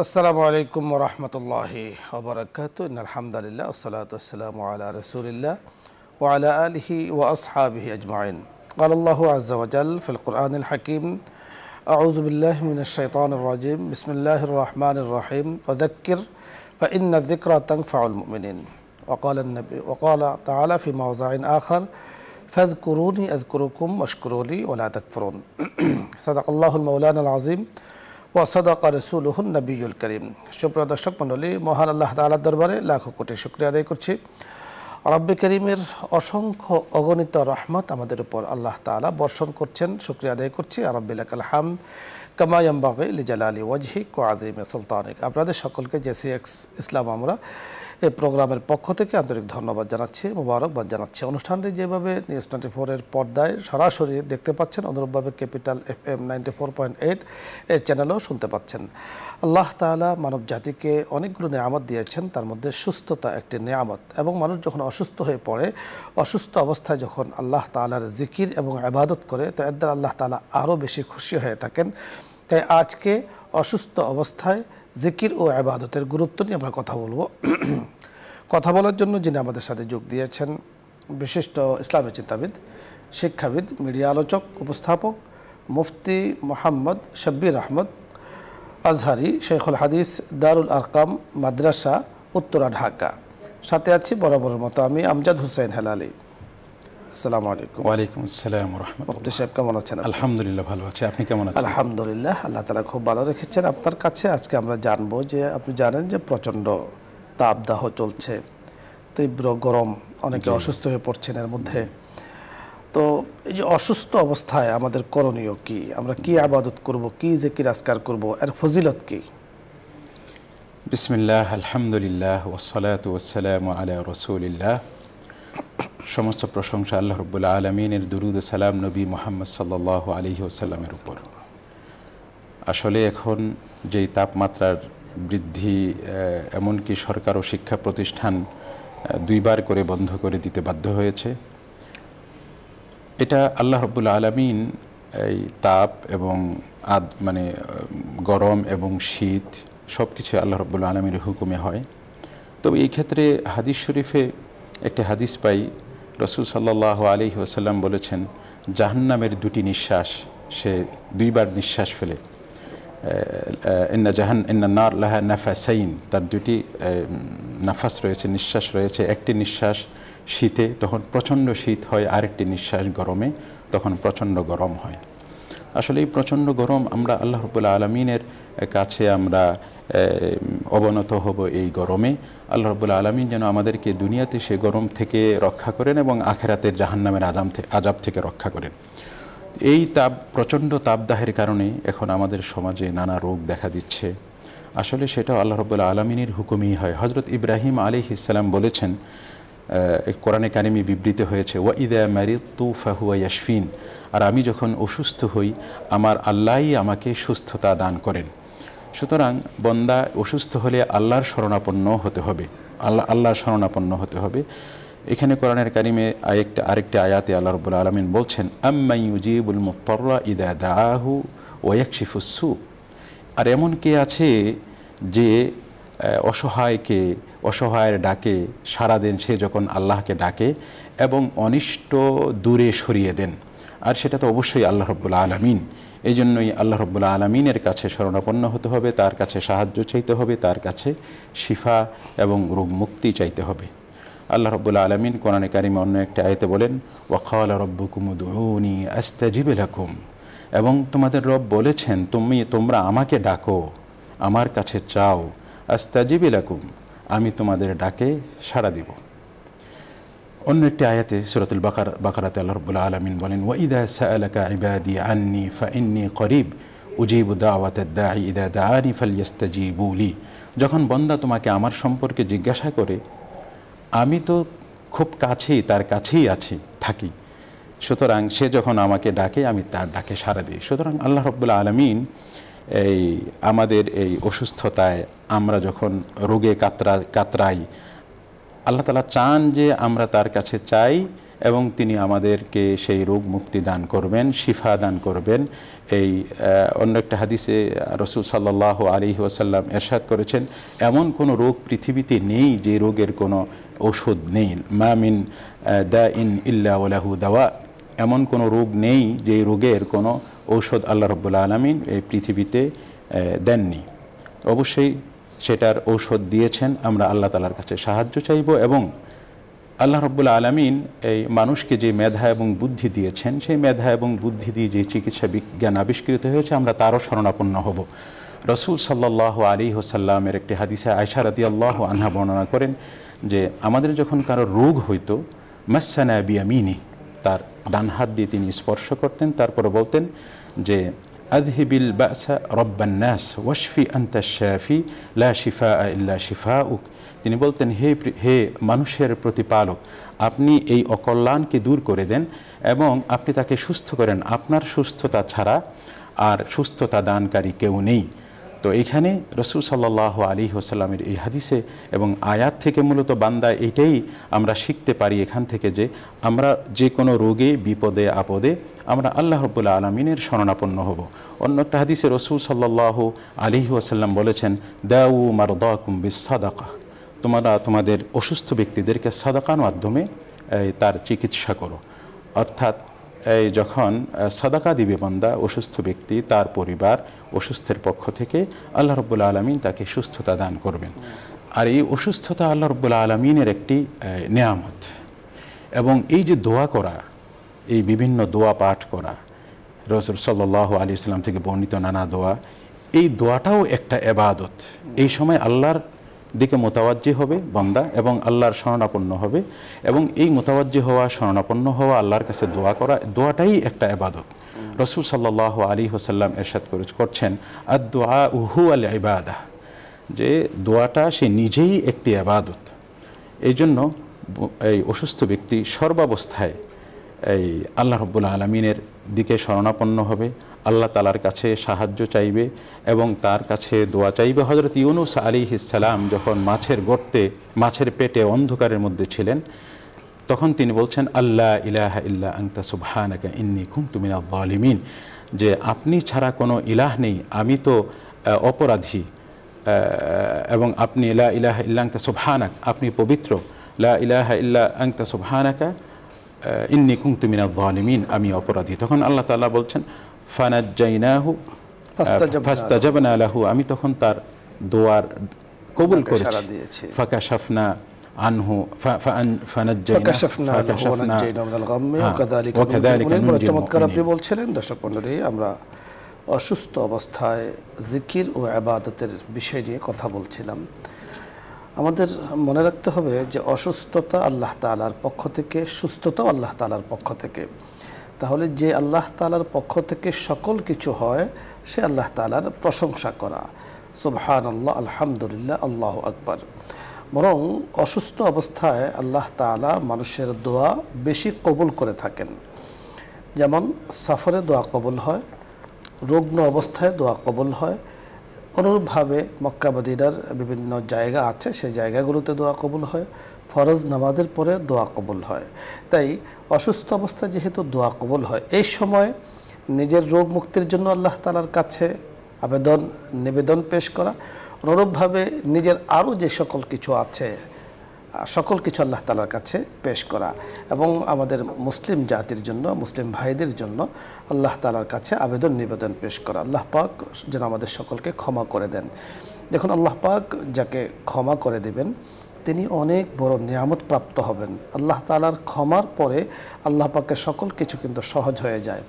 আসসালামু আলাইকুম ওয়া রাহমাতুল্লাহি ওয়া বারাকাতুহু ইন্নাল হামদালিল্লাহ ওয়াসসালাতু ওয়াসসালামু আলা রাসূলিল্লাহ ওয়া আলা আলিহি ওয়া আসহাবিহি আজমাইন ক্বালা আল্লাহু আযজা ওয়া জাল্লা ফিল কুরআনিল হাকীম আউযু বিল্লাহি মিনাশ শাইতানির রাজীম বিসমিল্লাহির রাহমানির রাহিম ওয়া যাক্কির ফা ইন্না যিকরা তানফাউল মুমিনিন ওয়া ক্বালা তাআলা ফি মাওযি'in আখার ফাযকুরুনি আযকুরুকুম ওয়াশকুরুলি ওয়া লা তাকফুরুন সাদাকাল্লাহুল মাওলানাল আযীম ওয়া সাদাকা রাসূলুহুন নবিয়্যুল কারীম। সুপ্রিয় দর্শক মণ্ডলী, মহান আল্লাহ তাআলার দরবারে লাখো কোটি শুকরিয়া আদায় করছি। রব্বে কারীমের অসংখ্য অগণিত রহমত আমাদের উপর আল্লাহ তাআলা বর্ষণ করছেন, শুকরিয়া আদায় করছি। রব্বিল লাকাল হামদ কামা ইয়ানবাগি লিজালালি ওয়াজহিক ওয়া আযীমি সুলতানিক। আপনাদের সকলকে জেসিএক্স ইসলাম আমরা এই প্রোগ্রামের পক্ষ থেকে আন্তরিক ধন্যবাদ জানাচ্ছি, মোবারকবাদ জানাচ্ছি। অনুষ্ঠানটি যেভাবে নিউজ 24-এর পর্দায় সরাসরি দেখতে পাচ্ছেন, অনুরূপভাবে ক্যাপিটাল FM 94.8 এই চ্যানেলেও শুনতে পাচ্ছেন। আল্লাহ তাআলা মানব জাতিকে অনেকগুলো নেয়ামত দিয়েছেন, তার মধ্যে সুস্থতা একটি নেয়ামত। এবং মানুষ যখন অসুস্থ হয়ে পড়ে, অসুস্থ অবস্থায় যখন আল্লাহ তাআলার জিকির এবং ইবাদত করে, তো এর দ্বারা আল্লাহ তাআলা আরও বেশি খুশি হয়ে থাকেন। তাই আজকে অসুস্থ অবস্থায় জিকির ও ইবাদতের গুরুত্ব নিয়ে আমরা কথা বলবো। কথা বলার জন্য যিনি আমাদের সাথে যোগ দিয়েছেন, বিশিষ্ট ইসলামী চিন্তাবিদ, শিক্ষাবিদ, মিডিয়া আলোচক, উপস্থাপক মুফতি মোহাম্মদ শব্বির আহমদ আজহারি, শেখুল হাদিস, দারুল আরকাম মাদ্রাসা, উত্তরা, ঢাকা। সাথে আছি বরাবরের মতো আমি আমজাদ হুসাইন হেলালি। আসসালামু আলাইকুম। ওয়ালাইকুম আসসালাম ওয়া রাহমাতুল্লাহ। মুফতি সাহেব কেমন আছেন? আলহামদুলিল্লাহ ভালো আছি, আপনি কেমন আছেন? আলহামদুলিল্লাহ, আল্লাহ তাআলা খুব ভালো রেখেছেন। আপনার কাছে আজকে আমরা জানবো যে আপনি জানেন যে প্রচণ্ড তাপদাহ চলছে, তীব্র গরম, অনেকে অসুস্থ হয়ে পড়ছেন এর মধ্যে। তো এই যে অসুস্থ অবস্থায় আমাদের করণীয় কি, আমরা কি ইবাদত করব, কি জিকির আজকার করব, এর ফজিলত কি? বিসমিল্লাহ, আলহামদুলিল্লাহ, ওয়াসসালাতু ওয়াসসালামু আলা রাসূলিল্লাহ। সমস্ত প্রশংসা আল্লাহ রাব্বুল আলামিনের, দুরুদ ও সালাম নবী মুহাম্মদ সাল্লাল্লাহু আলাইহি ওয়াসাল্লামের উপর। আসলে এখন যেই তাপমাত্রার বৃদ্ধি, এমনকি সরকার ও শিক্ষা প্রতিষ্ঠান দুইবার করে বন্ধ করে দিতে বাধ্য হয়েছে। এটা আল্লাহ রাব্বুল আলামিন এই তাপ এবং গরম এবং শীত সব কিছু আল্লাহ রাব্বুল আলামিনের হুকুমে হয়। তবে এই ক্ষেত্রে হাদিস শরীফে একটি হাদিস পাই, রাসূল সাল্লাল্লাহু আলাইহি ওয়াসাল্লাম বলেছেন, জাহান্নামের দুটি নিঃশ্বাস, সে দুইবার নিঃশ্বাস ফেলে, ইন্না নার লাহা নাফাসাইন, তার দুটি নাফাস রয়েছে, নিঃশ্বাস রয়েছে। একটি নিঃশ্বাস শীতে, তখন প্রচণ্ড শীত হয়, আরেকটি নিঃশ্বাস গরমে, তখন প্রচণ্ড গরম হয়। আসলে এই প্রচণ্ড গরম, আমরা আল্লাহ রাব্বুল আলামিনের কাছে আমরা অবনত হব এই গরমে। আল্লাহ রাব্বুল আলামিন যেন আমাদেরকে দুনিয়াতে সে গরম থেকে রক্ষা করেন এবং আখিরাতের জাহান্নামের আযাব থেকে রক্ষা করেন। এই প্রচণ্ড তাপদাহের কারণে এখন আমাদের সমাজে নানা রোগ দেখা দিচ্ছে। আসলে সেটাও আল্লাহ রাব্বুল আলামিনের হুকুমই হয়। হযরত ইব্রাহিম আলাইহিস সালাম বলেছেন, কোরআনে কারিমে বিবৃত হয়েছে, ওয়া ইযা মারিদতু ফাহুয়া ইয়াশফিন, আর আমি যখন অসুস্থ হই আমার আল্লাহই আমাকে সুস্থতা দান করেন। সুতরাং বন্দা অসুস্থ হলে আল্লাহর শরণাপন্ন হতে হবে, আল্লাহর শরণাপন্ন হতে হবে। এখানে কোরআনের কারিমে আরেকটি আয়াতে আল্লাহ রাব্বুল আলামিন বলছেন, আম্মা ইউজিবুল মুত্তাররা ইযা দাআহু ওয়া ইয়াকশিফুস সু, আর এমন কে আছে যে অসহায়ের ডাকে সাড়া দেন, সে যখন আল্লাহকে ডাকে এবং অনিষ্ট দূরে সরিয়ে দেন। আর সেটা তো অবশ্যই আল্লাহ রাব্বুল আলামিন। এই জন্যই আল্লাহ রাব্বুল আলামিনের কাছে শরণাপন্ন হতে হবে, তার কাছে সাহায্য চাইতে হবে, তার কাছে শিফা এবং রোগ মুক্তি চাইতে হবে। আল্লাহ রাব্বুল আলামিন কোরআনে কারিমে অন্য একটা আয়াতে বলেন, ওয়া ক্বালা রাব্বুকুম উদউনি আস্তাজিব লাকুম, এবং তোমাদের রব বলেছেন তোমরা আমাকে ডাকো, আমার কাছে চাও, আস্তাজিব লাকুম, আমি তোমাদের ডাকে সাড়া দিব। অন্য একটি আয়াতে সূরাতুল বাকারাতে আল্লাহ রাব্বুল আলামিন বলেন, ওয়া ইযা সাআলাকা ইবাদি আন্নী ফাইন্নী করিব উজিবু দাওয়াতাদ দাঈ ইযা দাআনি ফালইস্তাজিবু লি, যখন বান্দা তোমাকে আমার সম্পর্কে জিজ্ঞাসা করে, আমি তো খুব কাছেই, তার কাছেই থাকি, সুতরাং সে যখন আমাকে ডাকে আমি তার ডাকে সাড়া দিই। সুতরাং আল্লাহ রাব্বুল আলামিন আমাদের এই অসুস্থতায়, আমরা যখন রোগে কাতরাই, আল্লাহ তাআলা চান যে আমরা তার কাছে চাই এবং তিনি আমাদেরকে সেই রোগ মুক্তি দান করবেন, শিফা দান করবেন। এই অন্য একটা হাদিসে রাসূল সাল্লাল্লাহু আলাইহি ওয়াসাল্লাম ইরশাদ করেছেন, এমন কোনো রোগ পৃথিবীতে নেই যে রোগের কোনো ঔষধ নেই। মা মিন দাইন ইল্লা ওয়ালাহু দাওয়া, এমন কোনো রোগ নেই যে রোগের কোনো ঔষধ আল্লাহ রাব্বুল আলামিন এই পৃথিবীতে দেননি। অবশ্যই সেটার ঔষধ দিয়েছেন। আমরা আল্লাহ তাআলার কাছে সাহায্য চাইব এবং আল্লাহ রাব্বুল আলামিন এই মানুষকে যে মেধা এবং বুদ্ধি দিয়েছেন, সেই মেধা এবং বুদ্ধি দিয়ে যে চিকিৎসা বিজ্ঞান আবিষ্কৃত হয়েছে, আমরা তারও শরণাপন্ন হব। রাসূল সাল্লাল্লাহু আলাইহি ওয়াসাল্লামের একটি হাদিসে আয়েশা রাদিয়াল্লাহু আনহা বর্ণনা করেন যে আমাদের যখন কারো রোগ হইতো, মাসসানা বিয়ামিনি, তার ডান হাত দিয়ে তিনি স্পর্শ করতেন, তারপরে বলতেন যে আযহিবিল বাসা রাব্বান নাস ওয়াশফি আনতা শাফি লা শিফাআ ইল্লা শিফাউক। তিনি বলতেন, হে মানুষের প্রতিপালক, আপনি এই অকল্যাণকে দূর করে দেন এবং আপনি তাকে সুস্থ করেন, আপনার সুস্থতা ছাড়া আর সুস্থতা দানকারী কেউ নেই। তো এইখানে রাসূল সাল্লাল্লাহু আলাইহি ওয়াসাল্লামের এই হাদিসে এবং আয়াত থেকে মূলত বান্দা এটাই আমরা শিখতে পারি এখান থেকে, যে আমরা যে কোনো রোগে বিপদে আপদে আমরা আল্লাহ রাব্বুল আলামিনের শরণাপন্ন হব। অন্য একটা হাদিসে রাসূল সাল্লাল্লাহু আলাইহি ওয়াসাল্লাম বলেছেন, দাউ মারদাকুম বিসসাদাকা, তোমরা তোমাদের অসুস্থ ব্যক্তিদেরকে সাদাকার মাধ্যমে তার চিকিৎসা করো। অর্থাৎ এই যখন সাদাকা দিবে বান্দা, অসুস্থ ব্যক্তি, তার পরিবার, অসুস্থের পক্ষ থেকে আল্লাহ রাব্বুল আলামিন তাকে সুস্থতা দান করবেন। আর এই অসুস্থতা আল্লাহ রাব্বুল আলামিনের একটি নেয়ামত। এবং এই যে দোয়া করা, এই বিভিন্ন দোয়া পাঠ করা, রাসূল সাল্লাল্লাহু আলাইহি ওয়াসাল্লাম থেকে বর্ণিত নানা দোয়া, এই দোয়াটাও একটা ইবাদত। এই সময় আল্লাহর দিকে মোতাওয়াজ্জি হবে বান্দা এবং আল্লাহর শরণাপন্ন হবে, এবং এই মোতাওয়াজ্জি হওয়া, শরণাপন্ন হওয়া, আল্লাহর কাছে দোয়া করা, দোয়াটাই একটা ইবাদত। রাসূল সাল্লাল্লাহু আলাইহি ওয়াসাল্লাম ইরশাদ করছেন, আদ-দুআ হুয়াল ইবাদাহ, যে দোয়াটা সে নিজেই একটি ইবাদত। এই জন্য এই অসুস্থ ব্যক্তি সর্বাবস্থায় এই আল্লাহ রাব্বুল আলামিনের দিকে শরণাপন্ন হবে, আল্লাহ তাআলার কাছে সাহায্য চাইবে এবং তার কাছে দোয়া চাইবে। হযরত ইউনূস আলাইহিস সালাম যখন মাছের গর্তে, মাছের পেটে অন্ধকারের মধ্যে ছিলেন, তখন তিনি বলছেন, আল্লা ইলাহা ইল্লা আনতা সুবহানাকা ইন্নী কুনতু মিনাজ জালিমিন, যে আপনি ছাড়া কোনো ইলাহ নেই, আমি তো অপরাধী, এবং আপনি লা ইলাহা ইল্লা আনতা সুবহানাক, আপনি পবিত্র, লা ইলাহা ইল্লা আনতা সুবহানাকা ইন্নী কুনতু মিনাজ জালিমিন, আমি অপরাধী। তখন আল্লাহ তাআলা বলছেন, ফানাজ্জাইনাহু ফাস্তাজাবনা লাহু, আমি তখন তার দোয়ার কবুল করেছি, ফাকাশাফনা আনহু আপনি বলছিলেন। দর্শক মণ্ডলী, আমরা অসুস্থ অবস্থায় জিকির ও ইবাদতের বিষয় নিয়ে কথা বলছিলাম। আমাদের মনে রাখতে হবে যে অসুস্থতা আল্লাহ তাআলার পক্ষ থেকে, সুস্থতাও আল্লাহ তাআলার পক্ষ থেকে। তাহলে যে আল্লাহ তাআলার পক্ষ থেকে সকল কিছু হয়, সে আল্লাহ তাআলার প্রশংসা করা, সুবহানাল্লাহ, আলহামদুলিল্লাহ, আল্লাহু আকবার। বরং অসুস্থ অবস্থায় আল্লাহ তাআলা মানুষের দোয়া বেশি কবুল করে থাকেন। যেমন সফরে দোয়া কবুল হয়, রুগ্ন অবস্থায় দোয়া কবুল হয়। অনুরূপভাবে মক্কা মদিনার বিভিন্ন জায়গা আছে, সেই জায়গাগুলোতে দোয়া কবুল হয়। ফরজ নামাজের পরে দোয়া কবুল হয়। তাই অসুস্থ অবস্থায় যেহেতু দোয়া কবুল হয়, এই সময় নিজের রোগ মুক্তির জন্য আল্লাহ তাআলার কাছে নিবেদন পেশ করা, অনুরূপভাবে নিজের আরও যে সকল কিছু আছে, সকল কিছু আল্লাহ তাআলার কাছে পেশ করা, এবং আমাদের মুসলিম জাতির জন্য, মুসলিম ভাইদের জন্য আল্লাহ তাআলার কাছে নিবেদন পেশ করা। আল্লাহ পাক যেন আমাদের সকলকে ক্ষমা করে দেন। দেখুন, আল্লাহ পাক যাকে ক্ষমা করে দেবেন, তিনি অনেক বড় নিয়ামত প্রাপ্ত হবেন। আল্লাহ তাআলার ক্ষমার পরে আল্লাহ পাকের সকল কিছু কিন্তু সহজ হয়ে যায়।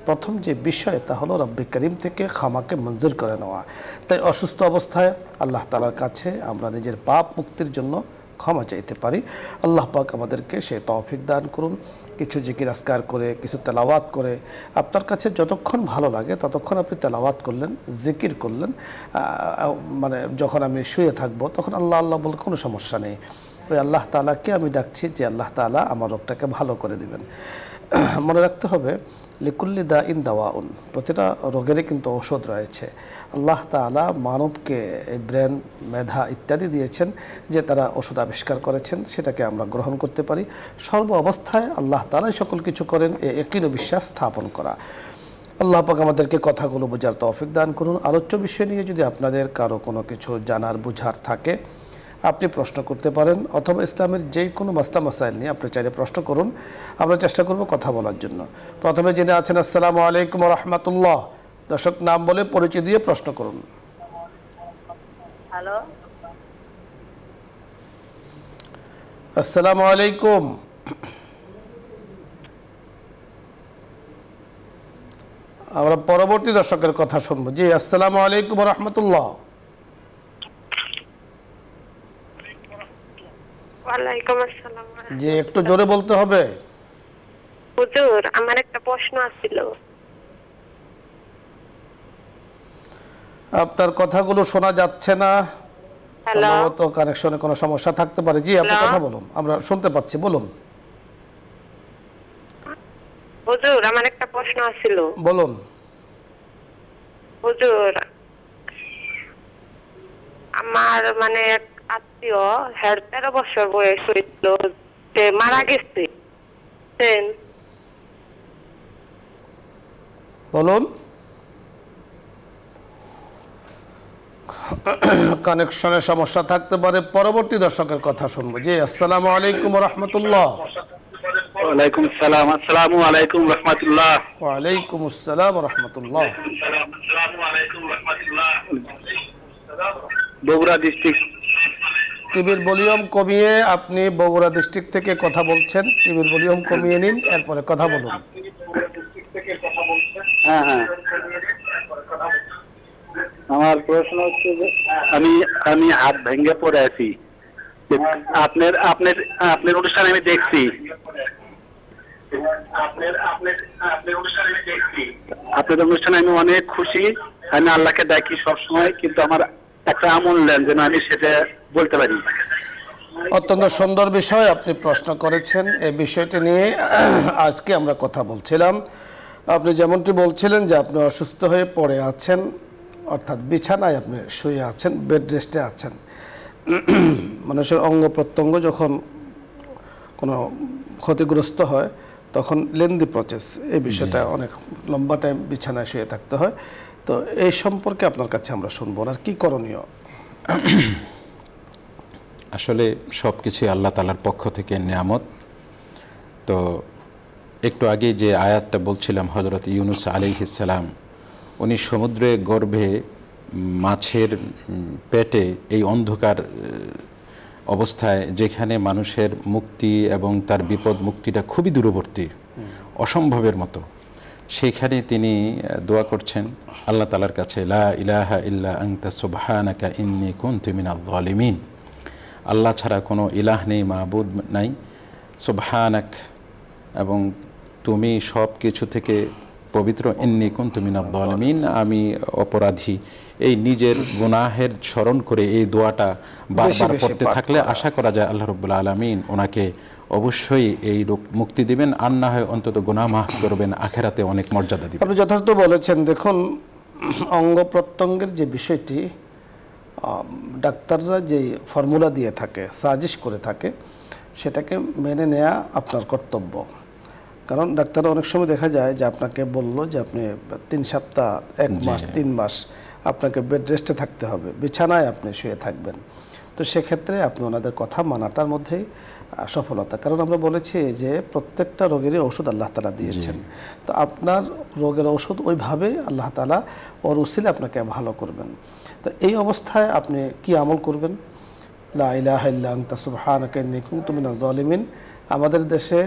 প্রথম যে বিষয়, তা হলো রব্বে করিম থেকে ক্ষমাকে মঞ্জুর করে নেওয়া। তাই অসুস্থ অবস্থায় আল্লাহ তাআলার কাছে আমরা নিজের পাপ মুক্তির জন্য ক্ষমা চাইতে পারি। আল্লাহ পাক আমাদেরকে সেই তৌফিক দান করুন। কিছু জিকির আজকার করে, কিছু তেলাওয়াত করে, আপনার কাছে যতক্ষণ ভালো লাগে ততক্ষণ আপনি তেলাওয়াত করলেন, জিকির করলেন। মানে যখন আমি শুয়ে থাকবো তখন আল্লাহ আল্লাহ বলে কোনো সমস্যা নেই। ওই আল্লাহ তাআলাকে আমি ডাকছি যে আল্লাহ তাআলা আমার রোগটাকে ভালো করে দিবেন। মনে রাখতে হবে লিকুল্লি দা ইন দাওয়াউন, প্রতিটা রোগেরই কিন্তু ঔষধ রয়েছে। আল্লাহ তাআলা মানবকে এই ব্রেন, মেধা ইত্যাদি দিয়েছেন যে তারা ওষুধ আবিষ্কার করেছেন, সেটাকে আমরা গ্রহণ করতে পারি। সর্ব অবস্থায় আল্লাহ তাআলাই সকল কিছু করেন, এ একই বিশ্বাস স্থাপন করা। আল্লাহ পাক আমাদেরকে কথাগুলো বোঝার তৌফিক দান করুন। আলোচ্য বিষয় নিয়ে যদি আপনাদের কারো কোনো কিছু জানার বুঝার থাকে, আপনি প্রশ্ন করতে পারেন, অথবা ইসলামের যে কোনো মাসলা মাসাইল নিয়ে আপনি চাইলে প্রশ্ন করুন, আমরা চেষ্টা করব কথা বলার জন্য। প্রথমে জেনে আছেন, আসসালামু আলাইকুম ওয়া রাহমাতুল্লাহ। দর্শক নাম বলে পরিচয় দিয়ে প্রশ্ন করুন। হ্যালো, আসসালামু আলাইকুম। আমরা পরবর্তী দর্শকের কথা শুনবো। জি, আসসালামু আলাইকুম ওয়া রাহমাতুল্লাহ। ওয়ালাইকুম আসসালাম। জি, একটু জোরে বলতে হবে। হুজুর, আমার একটা প্রশ্ন ছিল। আপনার কথাগুলো শোনা যাচ্ছে না, হ্যালো, সম্ভবত কানেকশনে কোনো সমস্যা থাকতে পারে। জি, আপনি কথা বলুন, আমরা শুনতে পাচ্ছি, বলুন। হুজুর, আমার একটা প্রশ্ন ছিল। বলুন। হুজুর, আমার মানে এক আত্মীয়, 13 বছর বয়স হয়েছিল, সে মারা গেছে। বলুন। কানেকশনের সমস্যা থাকতে পারে, পরবর্তী দর্শকের কথা শুনবো। জি, আসসালামু আলাইকুম ওয়া রাহমাতুল্লাহ। ওয়ালাইকুম আসসালাম। আসসালামু আলাইকুম রাহমাতুল্লাহ। ওয়া আলাইকুম আসসালাম ওয়া রাহমাতুল্লাহ। বগুড়া ডিস্ট্রিক্ট। টিভির ভলিউম কমিয়ে, আপনি বগুড়া ডিস্ট্রিক্ট থেকে কথা বলছেন, টিভির ভলিউম কমিয়ে নিন, এরপরে কথা বলুন। হ্যাঁ হ্যাঁ, আমার প্রশ্ন হচ্ছে যে আমি হাত ভেঙে পড়ে আছি। আপনার আপনার আপনার অনুষ্ঠান আমি দেখছি। আপনার অনুষ্ঠানে আমি অনেক খুশি। আমি আল্লাহকে ডাকি সবসময়, কিন্তু আমার একটা আমল নেন যেন আমি সেটা বলতে পারি। অত্যন্ত সুন্দর বিষয় আপনি প্রশ্ন করেছেন। এই বিষয়টি নিয়ে আজকে আমরা কথা বলছিলাম। আপনি যেমনটি বলছিলেন যে আপনি অসুস্থ হয়ে পড়ে আছেন, অর্থাৎ বিছানায় আপনি শুয়ে আছেন, বেড রেস্টে আছেন। মানুষের অঙ্গ প্রত্যঙ্গ যখন কোনো ক্ষতিগ্রস্ত হয় তখন লেন্দি প্রসেস, এই বিষয়টা অনেক লম্বা টাইম বিছানায় শুয়ে থাকতে হয়। তো এই সম্পর্কে আপনার কাছে আমরা শুনবো, আর কি করণীয়? আসলে সব কিছুই আল্লাহ তাআলার পক্ষ থেকে নিয়ামত। তো একটু আগে যে আয়াতটা বলছিলাম, হযরত ইউনূস আলাইহিস সালাম, উনি সমুদ্রে গর্ভে মাছের পেটে এই অন্ধকার অবস্থায়, যেখানে মানুষের মুক্তি এবং তার বিপদ মুক্তিটা খুবই দূরবর্তী, অসম্ভবের মতো, সেইখানে তিনি দোয়া করছেন আল্লাহ তাআলার কাছে, লা ইলাহা ইল্লা আনতা সুবহানাকা ইন্নী কুনতু মিনাজ জালিমিন। আল্লাহ ছাড়া কোনো ইলাহ নেই, মাবুদ নাই, সুবহানাক, এবং তুমি সব কিছু থেকে পবিত্র, ইন্নী কুনতু মিনাজ জালিমিন, আমি অপরাধী। এই নিজের গুনাহের স্মরণ করে এই দোয়াটা বারবার পড়তে থাকলে আশা করা যায় আল্লাহ রাব্বুল আলামিন ওনাকে অবশ্যই এই রূপ মুক্তি দিবেন, আর না হয় অন্তত গুনাহ মাফ করবেন, আখেরাতে অনেক মর্যাদা দিবেন। আপনি যথার্থ বলেছেন। দেখুন, অঙ্গ প্রত্যঙ্গের যে বিষয়টি, ডাক্তাররা যে ফর্মুলা দিয়ে থাকে, সাজেশ করে থাকে, সেটাকে মেনে নেওয়া আপনার কর্তব্য। কারণ ডাক্তাররা অনেক সময় দেখা যায় যে আপনাকে বলল যে আপনি 3 সপ্তাহ, 1 মাস, 3 মাস আপনাকে বেড রেস্টে থাকতে হবে, বিছানায় আপনি শুয়ে থাকবেন। তো সেক্ষেত্রে আপনি ওনাদের কথা মানাটার মধ্যেই সফলতা। কারণ আমরা বলেছি যে প্রত্যেকটা রোগেরই ওষুধ আল্লাহ তাআলা দিয়েছেন। তো আপনার রোগের ওষুধ ওইভাবে আল্লাহ তাআলা ওর উসিলে আপনাকে ভালো করবেন। তো এই অবস্থায় আপনি কি আমল করবেন? লা ইলাহা ইল্লা আনতা সুবহানাকা ইন্নী কুনতু মিনাজ জালিমিন। আমাদের দেশে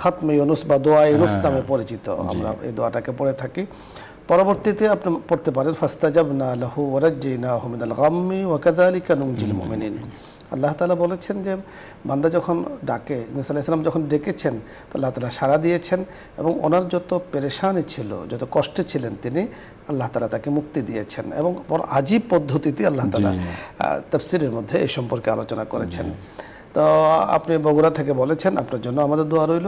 খাতমে ইউনুস বা দোয়া ইউনুস নামে পরিচিত, আমরা এই দোয়াটাকে পড়ে থাকি। পরবর্তীতে আপনি পড়তে পারেন, ফাস্তাজাবনা লাহু ওয়া নাজ্জাইনাহু মিনাল গাম্মি ওয়া কাযালিকা নুনজিল মুমিনিন। আল্লাহ তাআলা বলেছেন যে বান্দা যখন ডাকে, ইউনুস আলাইহিস সালাম যখন ডেকেছেন, তো আল্লাহ তাআলা সাড়া দিয়েছেন, এবং ওনার যত পেরেশানি ছিল, যত কষ্টে ছিলেন, তিনি আল্লাহ তাআলা তাকে মুক্তি দিয়েছেন। এবং বড় আজীব পদ্ধতিতে আল্লাহ তাআলা তাফসীরের মধ্যে এই সম্পর্কে আলোচনা করেছেন। তো আপনি বগুড়া থেকে বলেছেন, আপনার জন্য আমাদের দোয়া রইল।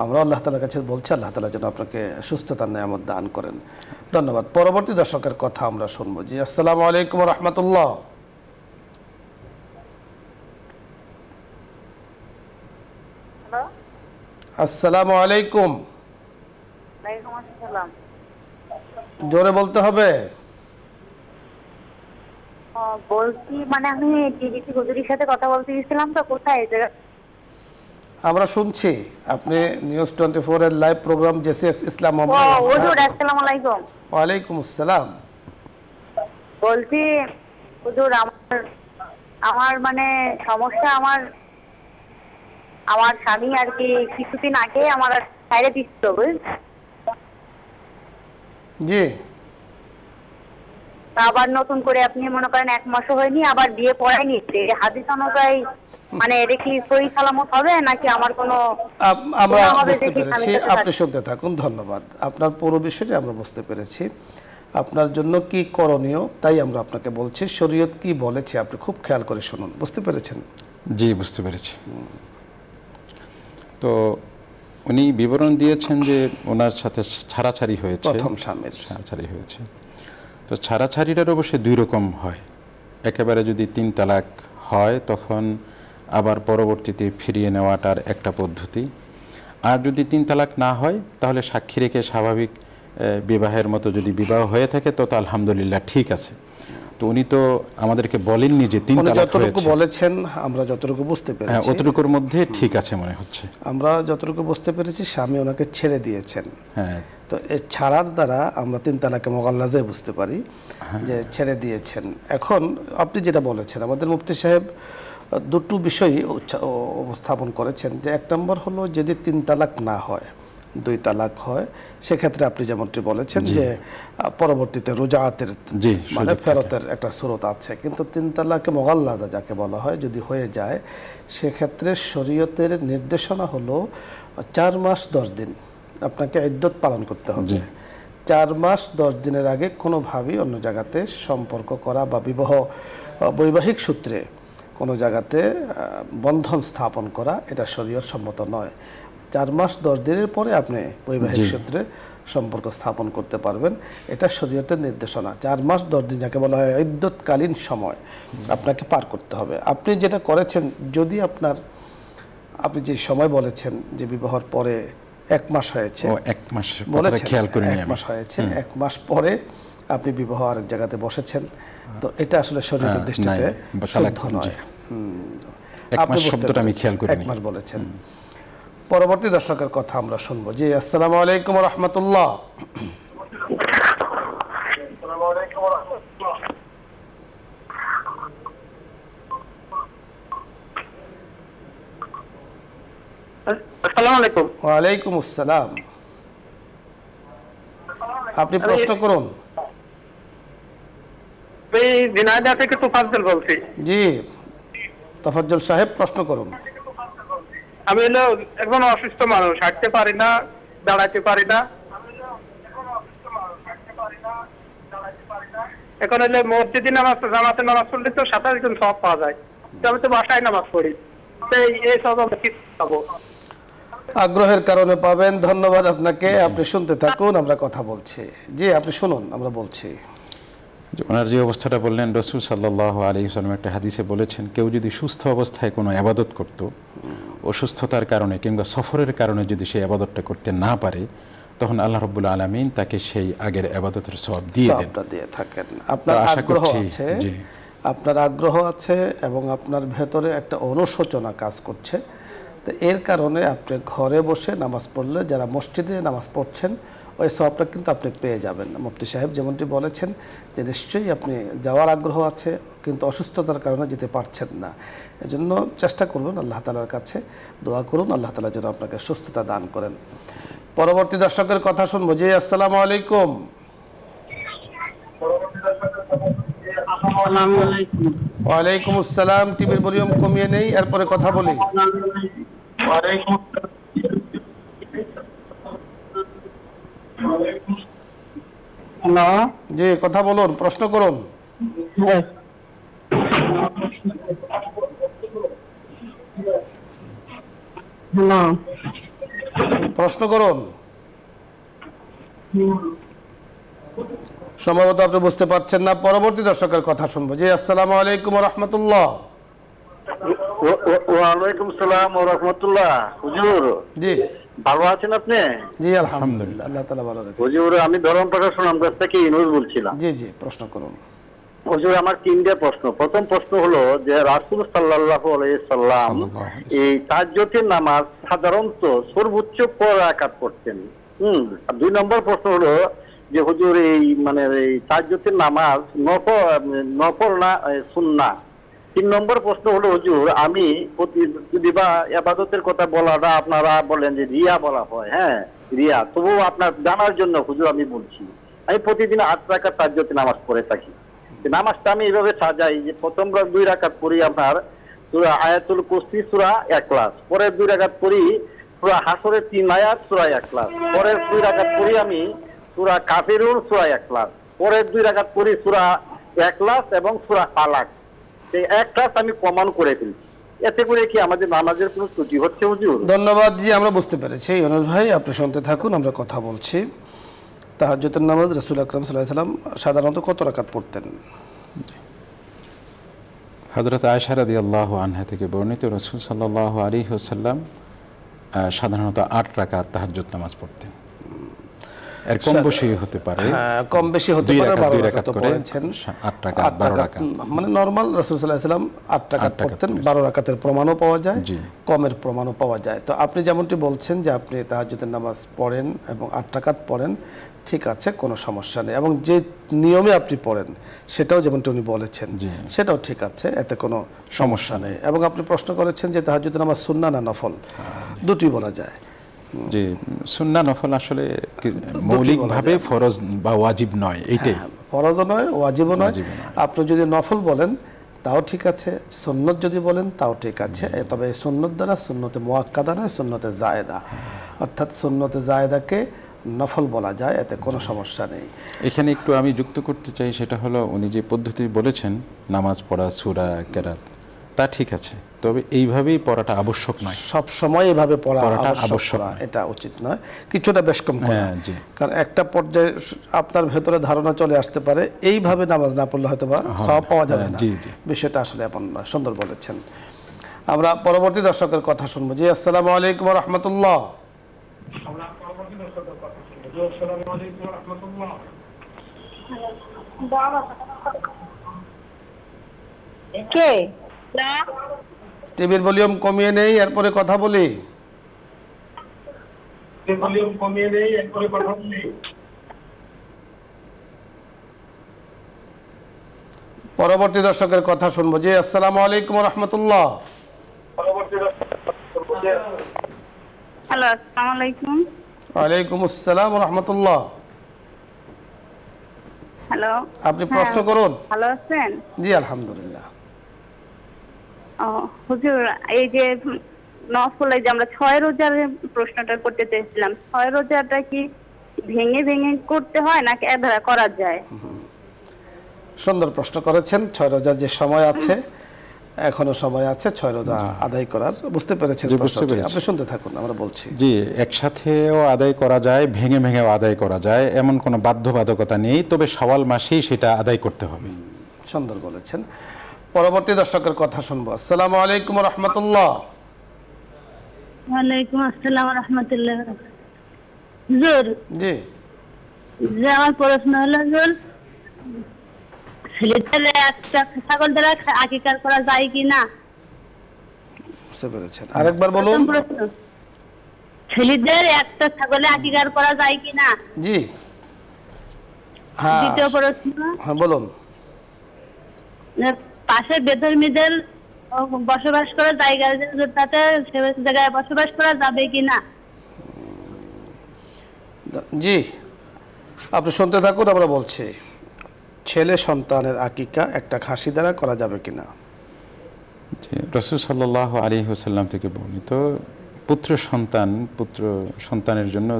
আমরা আল্লাহ তাআলার কাছে বলছি আল্লাহ তাআলা যেন আপনাকে সুস্থতার নেয়ামত দান করেন। ধন্যবাদ। পরবর্তী দর্শকের কথা আমরা শুনবো। জি, আসসালামু আলাইকুম ওয়া রাহমাতুল্লাহ। হ্যালো, আসসালামু আলাইকুম। ওয়ালাইকুম আসসালাম। জোরে বলতে হবে। বলছি মানে আমি টিভিসি হুজুরির সাথে কথা বলতে গেছিলাম, তো কোথায় এই জায়গা? আমরা শুনছি আপনি নিউজ 24 এর লাইভ প্রোগ্রাম জেসিএক্স ইসলাম ও হুজুর, আসসালামু আলাইকুম। ওয়ালাইকুম আসসালাম। বলছি হুজুর, আমার মানে সমস্যা, আমার স্বামী আর কি কিছুদিন আগে আমার ছাইরে দিচ্ছিল, বুঝলেন? জি, তা আবার নতুন করে আপনি মনে করেন 1 মাসও হয়নি, আবার বিয়ে পড়াই নিচ্ছে। হাদিস অনুযায়ী মানে এটা কি সহি সালামত হবে নাকি আমার কোনো আমরা গুনাহ হবে বুঝতে দেখি পেরেছি। স্বামীর সাথে আপনি শুনতে থাকুন। ধন্যবাদ। আপনার পুরো বিষয়টি আমরা বুঝতে পেরেছি। আপনার জন্য কি করণীয় তাই আমরা আপনাকে বলছি। শরীয়ত কি বলেছে আপনি খুব খেয়াল করে শুনুন। বুঝতে পেরেছেন? জি, বুঝতে পেরেছি। তো উনি বিবরণ দিয়েছেন যে ওনার সাথে ছাড়াছাড়ি হয়েছে, প্রথম স্বামীর ছাড়াছাড়ি হয়েছে। তো ছাড়াছাড়িটার অবশ্যই 2 রকম হয়। একেবারে যদি 3 তালাক হয় তখন আবার পরবর্তীতে ফিরিয়ে নেওয়াটার একটা পদ্ধতি। আর যদি 3 তালাক না হয় তাহলে সাক্ষী রেখে স্বাভাবিক বিবাহের মতো যদি বিবাহ হয়ে থাকে তো আলহামদুলিল্লাহ ঠিক আছে। তো উনি তো আমাদেরকে বলেননি যে 3 তালাক হয়েছে। যতটুকু বলেছেন আমরা যতটুকু বুঝতে হ্যাঁ, পেরেছি, অতটুকুর মধ্যে ঠিক আছে মনে হচ্ছে। আমরা যতটুকু বুঝতে পেরেছি স্বামী ওনাকে ছেড়ে দিয়েছেন। হ্যাঁ, তো এই ছাড়ার দ্বারা আমরা 3 তালাকে মোগাল্লাজে বুঝতে পারি যে ছেড়ে দিয়েছেন। এখন আপনি যেটা বলেছেন, আমাদের মুফতি সাহেব দুটো বিষয় উপস্থাপন করেছেন। যে 1 নম্বর হলো যদি 3 তালাক না হয়, 2 তালাক হয়, সেক্ষেত্রে আপনি যেমনটি বলেছেন যে পরবর্তীতে রুজাআতের মানে ফেরতের একটা সুরত আছে। কিন্তু 3 তালাকে মোগাল্লাজা যাকে বলা হয় যদি হয়ে যায়, সেক্ষেত্রে শরীয়তের নির্দেশনা হলো 4 মাস 10 দিন আপনাকে ইদ্যত পালন করতে হবে। 4 মাস 10 দিনের আগে কোনোভাবেই অন্য জায়গাতে সম্পর্ক করা বা বৈবাহিক সূত্রে কোনো জায়গাতে বন্ধন স্থাপন করা এটা শরীয়ত সম্মত নয়। 4 মাস 10 দিনের পরে আপনি বৈবাহিক সূত্রে সম্পর্ক স্থাপন করতে পারবেন, এটা শরীয়তের নির্দেশনা। 4 মাস 10 দিন যাকে বলা হয় ইদ্যতকালীন সময় আপনাকে পার করতে হবে। আপনি যেটা করেছেন, যদি আপনি যে সময় বলেছেন যে বিবাহের পরে 1 মাস হয়েছে, 1 মাস বলেছেন, খেয়াল করে 1 মাস হয়েছে, 1 মাস পরে আপনি বিবাহ আরেক জায়গাতে বসেছেন, তো এটা আসলে শরীয়তের দৃষ্টিতে শুদ্ধ নয়। 1 মাস শব্দটা আমি খেয়াল করিনি। 1 মাস বলেছেন। পরবর্তী দর্শকের কথা আমরা শুনবো। জি, আসসালামু আলাইকুম ওয়া রাহমাতুল্লাহ। আসসালামু আলাইকুম। ওয়া আলাইকুম আসসালাম। আপনি প্রশ্ন করুন। আমি ঝিনাইদহ থেকে তোফাজ্জল বলছি। জি, তোফাজ্জল সাহেব প্রশ্ন করুন। আমি হলো একজন অসুস্থ মানুষ, হাঁটতে পারি না, দাঁড়াতে পারি না। এখন হলে মসজিদে নামাজ, জামাতে নামাজ পড়লে তো 27 গুণ সওয়াব পাওয়া যায়। তো আমি তো বাসায় নামাজ পড়ি, এই সওয়াব আমি কি পাবো? আগ্রহের কারণে পাবেন। ধন্যবাদ আপনাকে। আপনি শুনতে থাকুন, আমরা কথা বলছি। জি, আপনি শুনুন, আমরা বলছি। ওনার যে অবস্থাটা বললেন, রাসূল সাল্লাল্লাহু আলাইহি ওয়াসাল্লাম একটা হাদিসে বলেছেন, কেউ যদি সুস্থ অবস্থায় কোনো ইবাদত করত, অসুস্থতার কারণে কিংবা সফরের কারণে যদি সেই ইবাদতটা করতে না পারে, তখন আল্লাহ রাব্বুল আলামিন তাকে সেই আগের ইবাদতের সওয়াব দিয়ে থাকেন। আপনার আগ্রহ আছে এবং আপনার ভেতরে একটা অনুশোচনা কাজ করছে। তো এর কারণে আপনি ঘরে বসে নামাজ পড়লে, যারা মসজিদে নামাজ পড়ছেন, ওই সওয়াবটা কিন্তু আপনি পেয়ে যাবেন। মুফতি সাহেব যেমনটি বলেছেন যে নিশ্চয়ই আপনি যাওয়ার আগ্রহ আছে, কিন্তু অসুস্থতার কারণে যেতে পারছেন না। এজন্য চেষ্টা করবেন, আল্লাহ তাআলার কাছে দোয়া করুন, আল্লাহ তাআলা যেন আপনাকে সুস্থতা দান করেন। পরবর্তী দর্শকের কথা শুনবো। জি, আসসালামু আলাইকুম। ওয়ালাইকুম আসসালাম। টিভির ভলিউম কমিয়ে নেই, এরপরে কথা বলি। জি, কথা বলুন, প্রশ্ন করুন। প্রশ্ন করুন। সম্ভবত আপনি বুঝতে পারছেন না, পরবর্তী দর্শকের কথা শুনবো। জি, আসসালামু আলাইকুম ওয়া রাহমাতুল্লাহ। ওয়ালাইকুম সালাম ওয়া রাহমাতুল্লাহ। হুজুর, জি ভালো আছেন আপনি? জি আলহামদুলিল্লাহ, আল্লাহ তাআলা ভালো রাখেন। হুজুর, আমি ধরম প্রকাশন আমগাছ থেকে ইনুস বলছিলাম। জি জি, প্রশ্ন করুন। হুজুর, আমার তিনটা প্রশ্ন। প্রথম প্রশ্ন হলো যে রাসূল সাল্লাল্লাহু আলাইহি সাল্লাম এই তাহাজ্জুদের নামাজ সাধারণত সর্বোচ্চ কয় রাকাত পড়তেন? আর 2 নম্বর প্রশ্ন হলো যে হুজুর এই মানে এই তাহাজ্জুদের নামাজ নফল না সুন্নাহ? 3 নম্বর প্রশ্ন হলো হুজুর, আমি যদি বা ইবাদতের কথা বলাটা আপনারা বলেন যে রিয়া বলা হয়, হ্যাঁ রিয়া, তবুও আপনার জানার জন্য হুজুর আমি বলছি, আমি প্রতিদিন 8 রাকাত তাহাজ্জুদের নামাজ পড়ে থাকি। নামাজটা আমি এইভাবে সাজাই যে প্রথম 2 রাকাত পড়ি আপনার সূরা আয়াতুল কুরসি সূরা ইখলাস, পরের 2 রাকাত পড়ি সূরা হাসরের 3 আয়াত সূরা ইখলাস, পরের 2 রাকাত পড়ি আমি সূরা কাফিরুন সূরা ইখলাস, পরের 2 রাকাত পড়ি সূরা ইখলাস এবং সূরা ফালাক। এই এক ক্লাস আমি কমন করে ফেলছি। এতে করে কি আমাদের নামাজের কোনো ত্রুটি হচ্ছে হুজুর? ধন্যবাদ জি, আমরা বুঝতে পেরেছি। ইউনুস ভাই, আপনি শুনতে থাকুন, আমরা কথা বলছি। তাহাজ্জুদের নামাজ রাসূল আকরাম সাল্লাল্লাহু আলাইহি ওয়াসাল্লাম সাধারণত কত রাকাত পড়তেন? হযরত আয়েশা রাদিয়াল্লাহু আনহা থেকে বর্ণিত, রাসূল সাল্লাল্লাহু আলাইহি ওয়াসাল্লাম সাধারণত 8 রাকাত তাহাজ্জুদ নামাজ পড়তেন। এর কম বেশি হতে পারে, হ্যাঁ কম বেশি হতে পারে। 12 রাকাত পড়েছেন, 8 রাকাত 12 রাকাত, মানে নরমাল রাসূল সাল্লাল্লাহু আলাইহি ওয়াসাল্লাম 8 রাকাত পড়তেন। 12 রাকাতের প্রমাণও পাওয়া যায়, কমের প্রমাণও পাওয়া যায়। তো আপনি যেমনটি বলছেন যে আপনি তাহাজ্জুদের নামাজ পড়েন এবং 8 রাকাত পড়েন, ঠিক আছে, কোনো সমস্যা নেই। এবং যে নিয়মে আপনি পড়েন সেটাও যেমনটি উনি বলেছেন সেটাও ঠিক আছে, এতে কোনো সমস্যা নেই। এবং আপনি প্রশ্ন করেছেন যে তাহাজ্জুদের নামাজ সুন্নাহ না নফল, দুটি বলা যায়। যে সুন্নাহ নফল আসলে মৌলিকভাবে ফরজ বা ওয়াজিব নয়, এইটাই। ফরজও নয়, ওয়াজিবও নয়। আপনি যদি নফল বলেন তাও ঠিক আছে, সুন্নত যদি বলেন তাও ঠিক আছে। তবে এই সুন্নত দ্বারা সুন্নতে মুআক্কাদা নয়, সুন্নতে জায়েদা, অর্থাৎ সুন্নতে জায়েদাকে নফল বলা যায়, এতে কোনো সমস্যা নেই। এখানে একটু আমি যুক্ত করতে চাই, সেটা হলো উনি যে পদ্ধতি বলেছেন নামাজ পড়া, সূরা কেরাত, তা ঠিক আছে, তবে এইভাবেই পড়াটা আবশ্যক নয়। সব সময় এইভাবে পড়া আবশ্যক না, এটা উচিত নয়। কিছুটা বেশ কম করা, কারণ একটা পর্যায়ে আপনার ভেতরে ধারণা চলে আসতে পারে এইভাবে নামাজ না পড়লে হয়তো বা সওয়াব পাওয়া যাবে না। বিষয়টা আসলে এমন নয়। সুন্দর বলেছেন। আমরা পরবর্তী দর্শকের কথা শুনবো। জি, আসসালামু আলাইকুম ওয়া রাহমাতুল্লাহ। কে? টিভির ভলিউম কমিয়ে নেই, এরপরে কথা বলি। পরবর্তী দর্শকের কথা শুনবো। জি, আসসালামু আলাইকুম ওয়া রাহমাতুল্লাহ। হ্যালো, আসসালামু আলাইকুম। ওয়ালাইকুম আসসালাম ওয়া রাহমাতুল্লাহ। হ্যালো, আপনি প্রশ্ন করুন। ভালো আছেন? জি আলহামদুলিল্লাহ। হুজুর, এই যে নফলে যে আমরা 6 রোজার প্রশ্নটা করতে চাইছিলাম, 6 রোজাটা কি ভেঙে ভেঙে করতে হয় নাকি একধারা করা যায়? সুন্দর প্রশ্ন করেছেন। 6 রোজার যে সময় আছে, এখনো সময় আছে 6 রোজা আদায় করার। বুঝতে পেরেছেন? আপনি শুনতে থাকুন, আমরা বলছি। জি, একসাথেও আদায় করা যায়, ভেঙে ভেঙেও আদায় করা যায়, এমন কোনো বাধ্যবাধকতা নেই, তবে শাওয়াল মাসেই সেটা আদায় করতে হবে। সুন্দর বলেছেন। পরবর্তী দর্শকের কথা শুনবো। আসসালামু আলাইকুম ওয়া রাহমাতুল্লাহ। ওয়ালাইকুম আসসালাম ওয়া রাহমাতুল্লাহ। হুজুর, জি, যে আমার প্রশ্ন হলো হুজুর, ছেলেদের একটা ছাগল দ্বারা আকিকা করা যায় কি না? বুঝতে পেরেছেন, আরেকবার বলুন। ছেলেদের একটা ছাগলে আকিকা করা যায় কি না? জি, হ্যাঁ। দ্বিতীয় প্রশ্ন, হ্যাঁ বলুন। পাশে বেধর্মীদের বসবাস করার জায়গা, তাতে সে জায়গায় বসবাস করা যাবে কি না? জি, আপনি শুনতে থাকুন, আমরা বলছি। ছেলে সন্তানের আকিকা একটা খাসি দ্বারা করা যাবে কিনা? রাসূল সাল্লাল্লাহু আলাইহি ওয়াসাল্লাম থেকে বর্ণিত, পুত্র সন্তানের জন্য